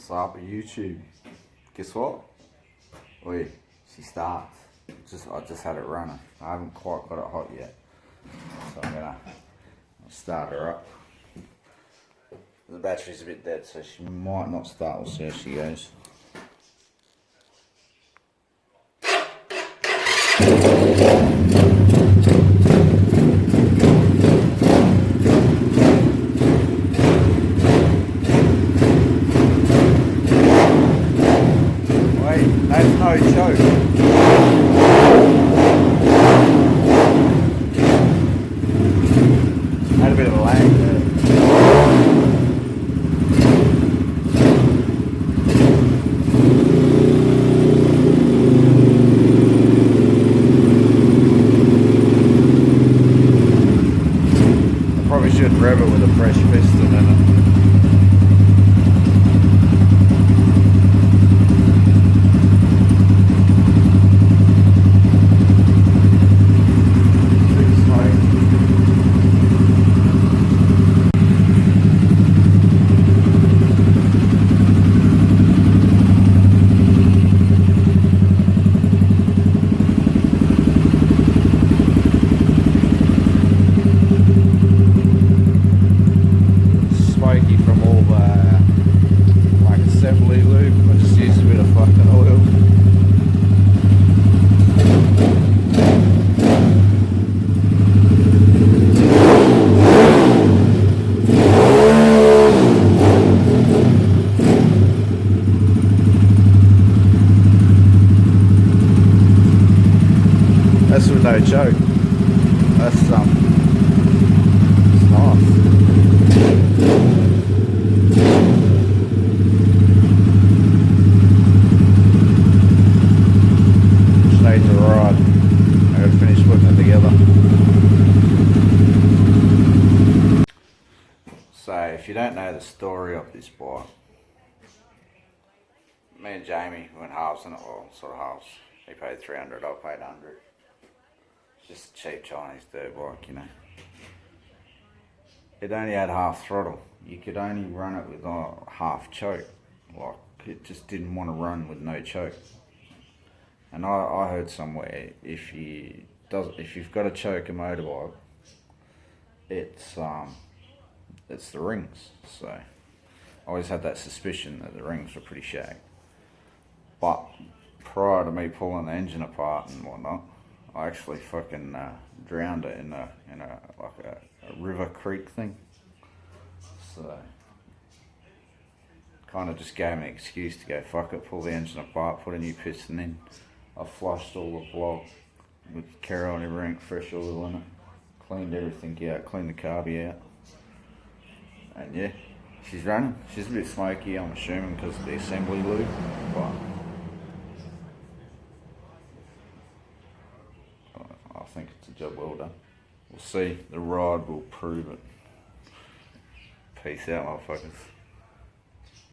What's up, YouTube? Guess what? Wait, she starts. I just had it running. I haven't quite got it hot yet, so I'm gonna start her up. The battery's a bit dead, so she might not start. We'll see how she goes. That's no choke. Had a bit of a lag there. I probably should rev it with a fresh piston in it. From all the like assembly lube. I just used a bit of fucking oil. That's with no choke. That's it's nice. To ride. I gotta finish putting it together. So if you don't know the story of this bike, me and Jamie went halves in it, well sort of halves. He paid 300, I paid 100. It's just a cheap Chinese dirt bike, you know. It only had half throttle. You could only run it with a half choke. Like it just didn't want to run with no choke. And I heard somewhere if you've got to choke a motorbike, it's the rings. So I always had that suspicion that the rings were pretty shag. But prior to me pulling the engine apart and whatnot, I actually fucking drowned it in a river creek thing. So kind of just gave me an excuse to go fuck it, pull the engine apart, put a new piston in. I flushed all the block with Carol and everything, fresh oil in it, cleaned everything out, cleaned the carby out, and yeah, she's running. She's a bit smoky, I'm assuming, because of the assembly lube, but I think it's a job well done. We'll see, the ride will prove it. Peace out, motherfuckers.